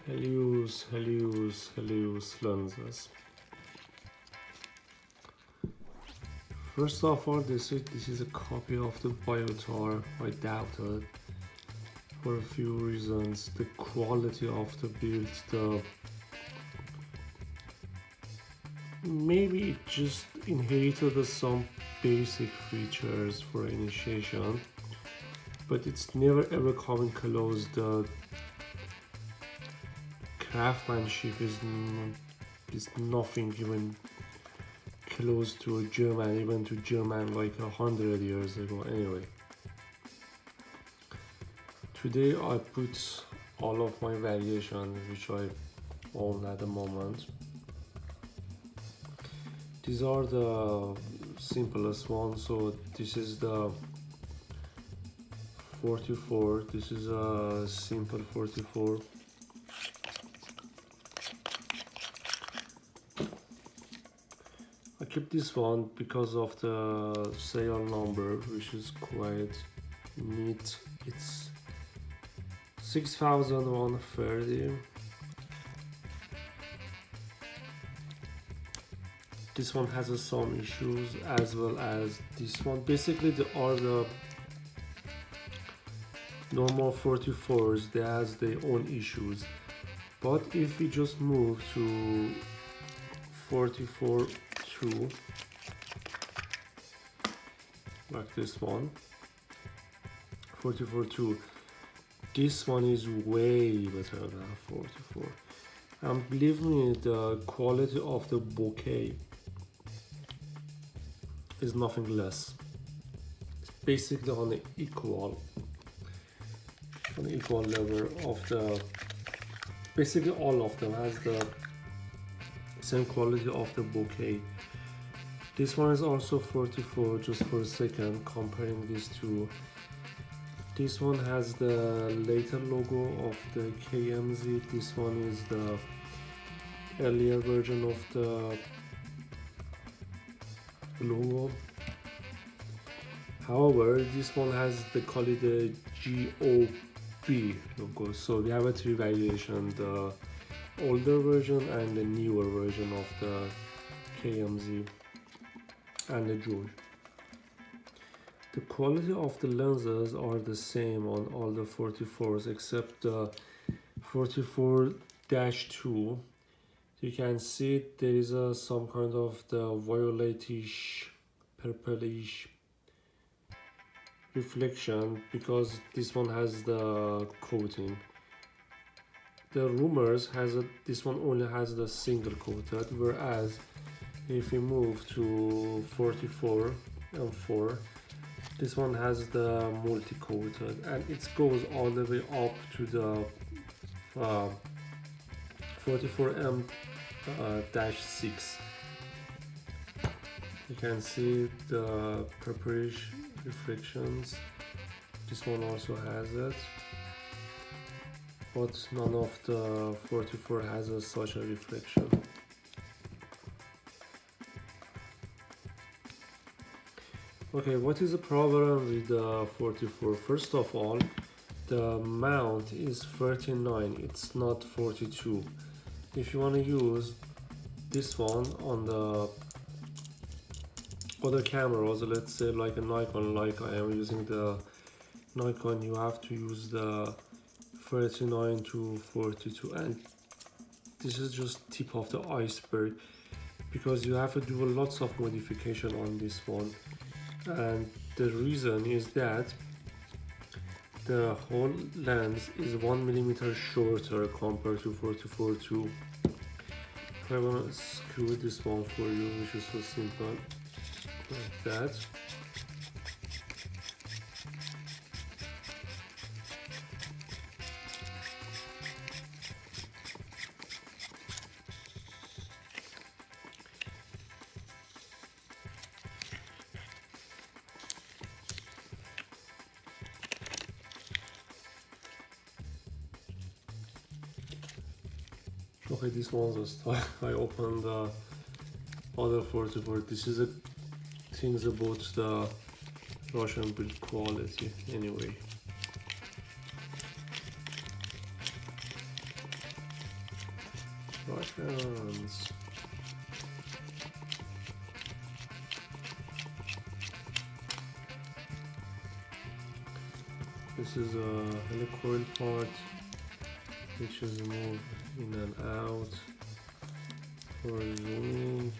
Helios lenses. First of all, this is a copy of the Biotar. I doubted for a few reasons. The quality of the build, maybe it just inherited some basic features for initiation, but it's never ever coming close. The craftsmanship is nothing even close to a German, even to German like 100 years ago. Anyway, today I put all of my variations which I own at the moment. These are the simplest ones. So this is the 44. This is a simple 44. I keep this one because of the serial number, which is quite neat. It's 6130. This one has some issues as well as this one. Basically, they are the normal 44s. They has their own issues. But if we just move to 44 2, like this one, 44 2, this one is way better than 44. And believe me, the quality of the bouquet is nothing less. It's basically on the equal level of the, basically all of them has the same quality of the bouquet. This one is also 44, just for a second, comparing these two. This one has the later logo of the KMZ. This one is the earlier version of the logo. However, this one has the call it the JOY logo. So we have a three variation: the older version and the newer version of the KMZ and the JOY. The quality of the lenses are the same on all the 44s except the 44-2. You can see there is some kind of the violetish, purplish reflection because this one has the coating. The rumors has this one only has the single coated, whereas if we move to 44M-4, this one has the multi-coated, and it goes all the way up to the 44M-6. You can see the purplish reflections. This one also has it, but none of the 44 has such a reflection. Okay, what is the problem with the 44? First of all, the mount is 39, it's not 42. If you want to use this one on the other cameras, let's say like a Nikon, like I am using the Nikon, you have to use the 39 to 42, and this is just tip of the iceberg because you have to do lots of modification on this one. And the reason is that the whole lens is 1mm shorter compared to 44-2. I want to screw this one for you, which is so simple, like that. Okay, this one's a style. I opened the other 44. This is a things about the Russian build quality anyway. Russians. This is a helicoil part which is moved in and out for zooming.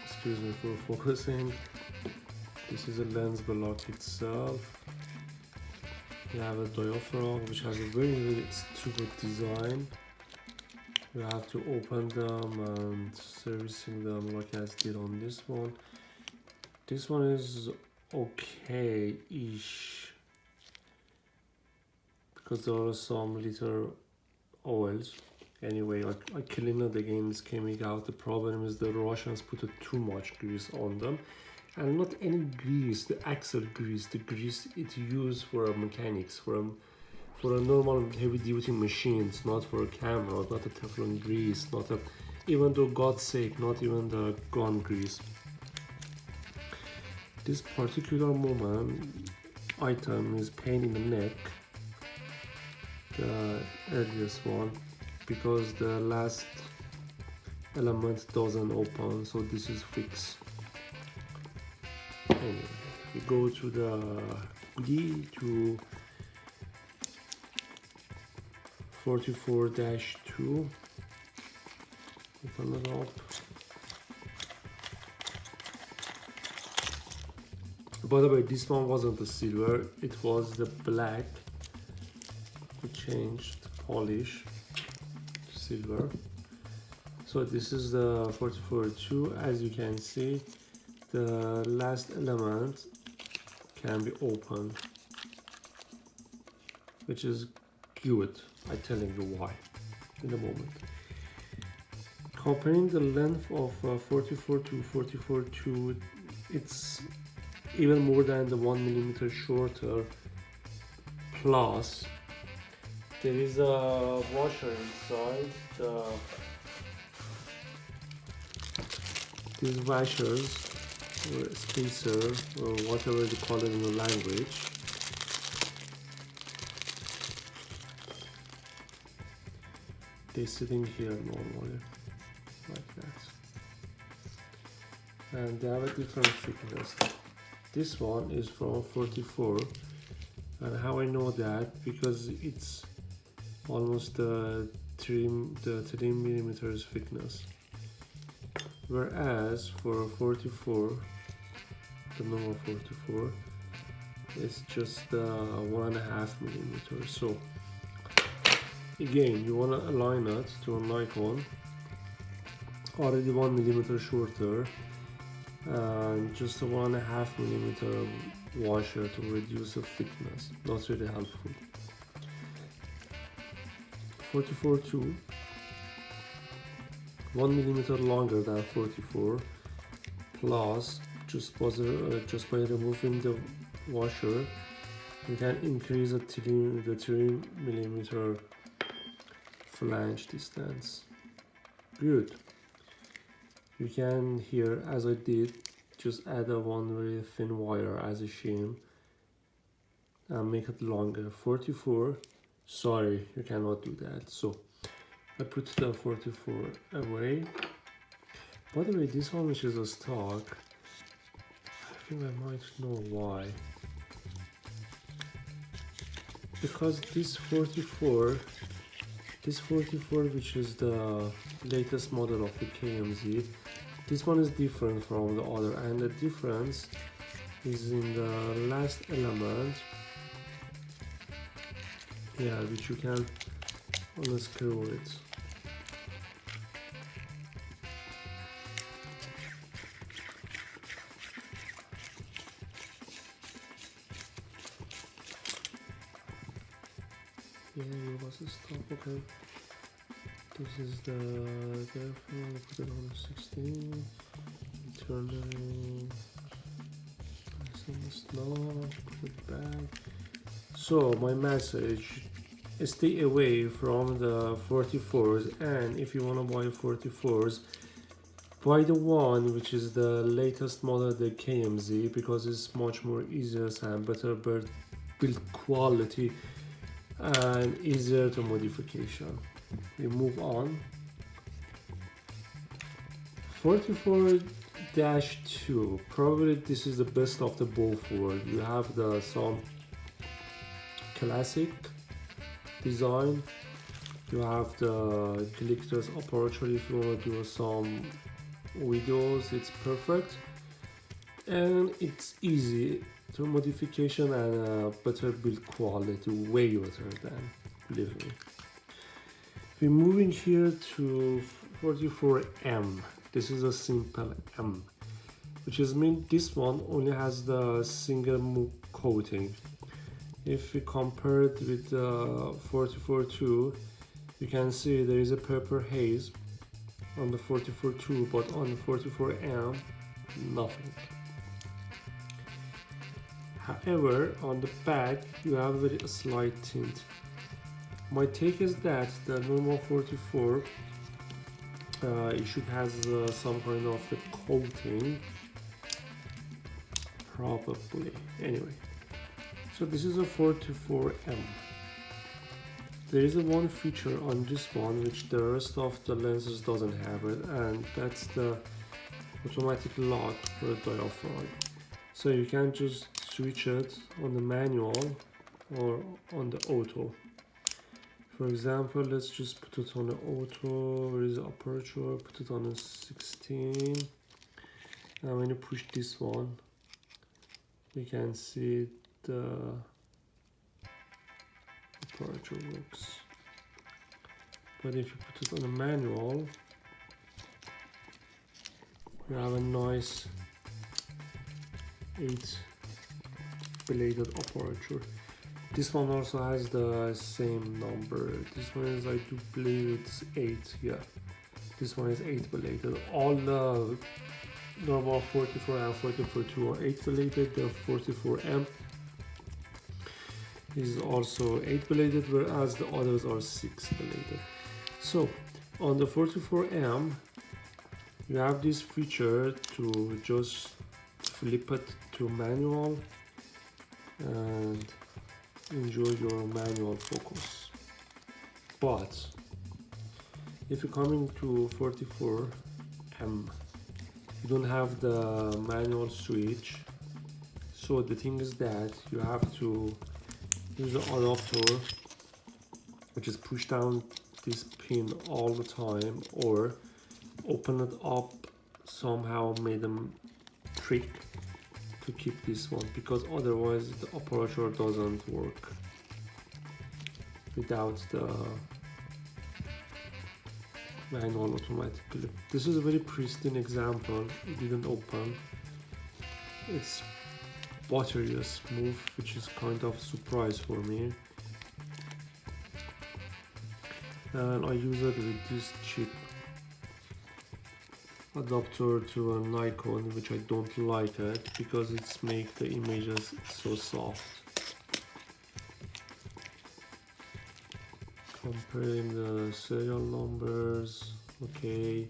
Excuse me, for focusing. This is a lens block itself. You have a diaphragm which has a very stupid design. You have to open them and servicing them like I did on this one. This one is okay-ish because there are some little oils. Anyway, I cleaned it again, it's coming out. The problem is the Russians put too much grease on them, and not any grease, the axle grease, the grease it used for mechanics, for a normal heavy duty machines, not for a camera, not a Teflon grease, not a, even though God's sake, not even the gun grease. This particular item is pain in the neck, the earliest one, because the last element doesn't open, so this is fixed. Anyway, we go to the D to 44-2. Open it up. By the way, this one wasn't the silver, it was the black. We changed polish to silver. So this is the 44-2. As you can see, the last element can be opened, which is good. I'm telling you why in a moment. Comparing the length of 44 to 44-2, it's even more than the 1 millimeter shorter. Plus, there is a washer inside. These washers, or spacer, or whatever they call it in the language, they're sitting here normally, like that. And they have a different thickness. This one is from 44, and how I know that, because it's almost the 3 millimeters thickness, whereas for 44, the normal 44, it's just 1.5 millimeters. So again, you want to align it to a Nikon already 1 millimeter shorter, and just a 1.5 millimeter washer to reduce the thickness. Not really helpful. 44-2, 1 millimeter longer than 44, plus just by removing the washer, you can increase the 3 millimeter flange distance. Good. You can here, as I did, just add a one very thin wire as a shim and make it longer. 44, sorry, you cannot do that. So I put the 44 away. By the way, this one which is a stock, I think I might know why. Because this 44 which is the latest model of the KMZ, this one is different from the other, and the difference is in the last element, yeah, which you can unscrew it. Yeah, it was a stop, okay. This is the diaphragm, put it on 16, turn it in, place on the slot, put it back. So my message is stay away from the 44s, and if you want to buy 44s, buy the one which is the latest model, the KMZ, because it's much more easier and better build quality and easier to modification. We move on. 44-2, probably this is the best of the both worlds. You have some classic design, you have the collector's aperture if you want to do some videos, it's perfect, and it's easy to modification and better build quality, way better than, believe me. We're moving here to 44M. This is a simple M, which is mean this one only has the single coating. If we compare it with the 44-2, you can see there is a purple haze on the 44-2, but on the 44M, nothing. However, on the back, you have a very slight tint. My take is that the normal 44 it should have some kind of the coating, probably. Anyway, so this is a 44M. There is a one feature on this one which the rest of the lenses doesn't have it, and that's the automatic lock for the diaphragm. So you can just switch it on the manual or on the auto. For example, let's just put it on the auto. Where is the aperture? Put it on a 16. And when you push this one, you can see the aperture works. But if you put it on a manual, you have a nice 8-bladed aperture. This one also has the same number. This one is, I do believe it's 8, yeah. This one is 8-bladed. All the normal 44 and 44-2 are 8-bladed. The 44M is also 8-bladed, whereas the others are 6-bladed. So on the 44M, you have this feature to just flip it to manual and enjoy your manual focus. But if you're coming to 44M, you don't have the manual switch, so the thing is that you have to use the adapter, which is push down this pin all the time, or open it up somehow, made them trick to keep this one, because otherwise the aperture doesn't work without the manual automatically. This is a very pristine example. It didn't open. It's buttery smooth, which is kind of a surprise for me. And I use it with this cheap adapter to a Nikon, which I don't like it because it's make the images so soft. Comparing the serial numbers, okay,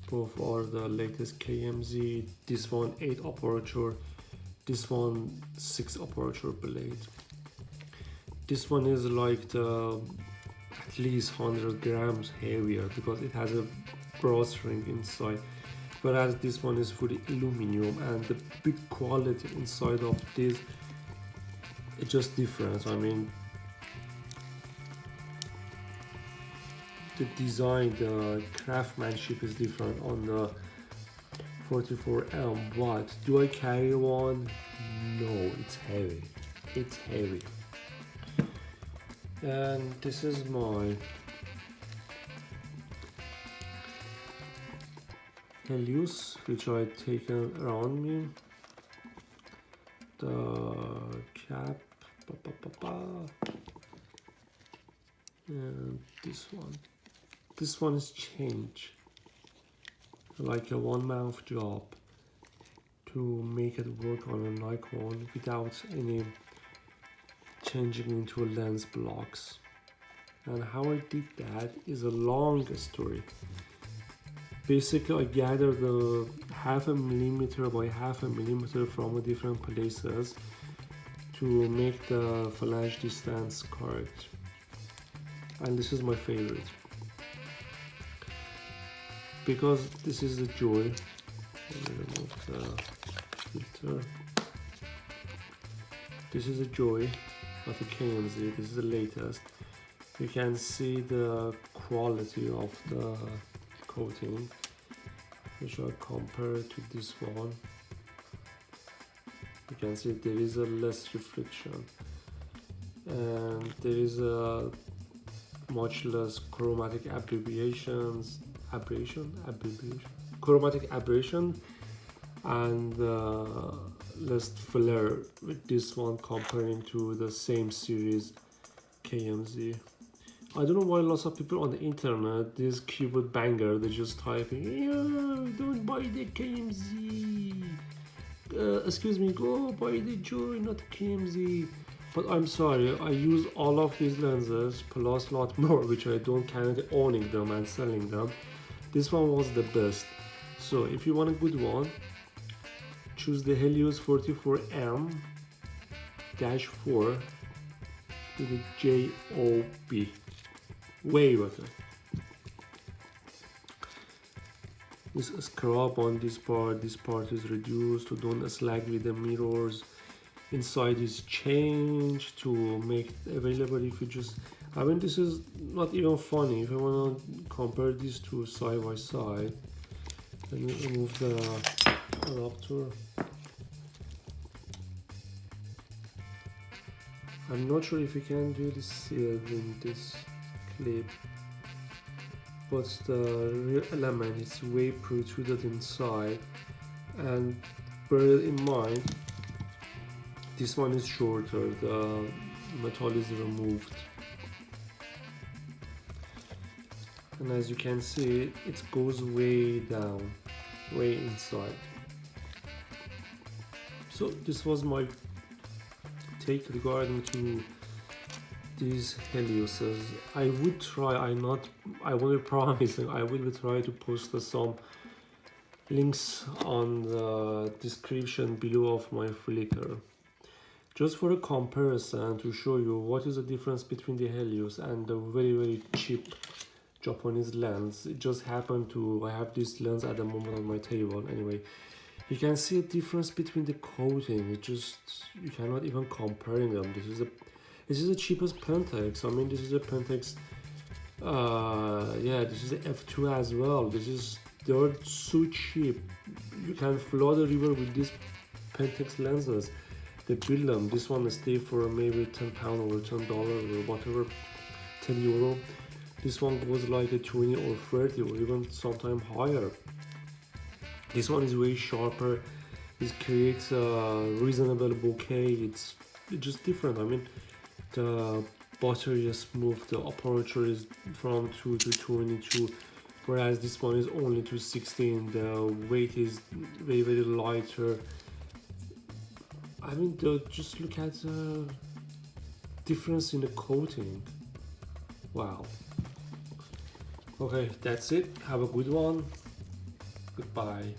both are the latest KMZ. This one 8 aperture, this one 6 aperture blade. This one is like the at least 100 grams heavier because it has a brass ring inside, whereas this one is fully aluminum, and the bit quality inside of this, it's just different. I mean, the design, the craftsmanship is different on the 44M. But do I carry one? No, it's heavy. It's heavy. And this is my Helios, which I taken around me. The cap, and this one is changed, like a one-mouth job to make it work on a Nikon without any changing into lens blocks. And how I did that is a long story. Basically, I gathered the 0.5 millimeter by 0.5 millimeter from different places to make the flange distance correct. and this is my favorite because this is the JOY. Let me remove the filter. This is a JOY, not a KMZ. This is the latest. You can see the quality of the coating, which I compare to this one. You can see there is a less reflection, and there is a much less chromatic chromatic aberration, and less flare with this one comparing to the same series KMZ. I don't know why lots of people on the internet, this keyboard banger, they're just typing, yeah, don't buy the KMZ. Excuse me, go buy the JOY, not the KMZ. But I'm sorry, I use all of these lenses plus a lot more, which I don't count owning them and selling them. This one was the best. So if you want a good one, choose the Helios 44M-4 with the JOY. Way better. This scrub on this part is reduced to don't slag with the mirrors. Inside is changed to make it available. If you just, I mean, this is not even funny. If you want to compare these two side by side, let me remove the adapter. I'm not sure if you can really see it in this clip, but the real element is way protruded inside, and bear in mind this one is shorter, the metal is removed, and as you can see it goes way down, way inside. So this was my take regarding to these Helioses. I would try, I will be promising, I will try to post some links on the description below of my Flickr, just for a comparison to show you what is the difference between the Helios and the very cheap Japanese lens. It just happened to, I have this lens at the moment on my table. Anyway, you can see a difference between the coating. It just, you cannot even comparing them. This is the cheapest Pentax. I mean, this is a Pentax. Yeah, this is the F2 as well. They're so cheap. You can flood the river with these Pentax lenses. They build them. This one stay for maybe £10 or $10 or whatever, €10. This one goes like a 20 or 30 or even sometimes higher. This one is way sharper. It creates a reasonable bokeh. It's just different. I mean, the battery is smooth, the aperture is from 2 to 22, whereas this one is only to 16. The weight is very lighter. I mean, just look at the difference in the coating. Wow. Okay, that's it. Have a good one. Goodbye.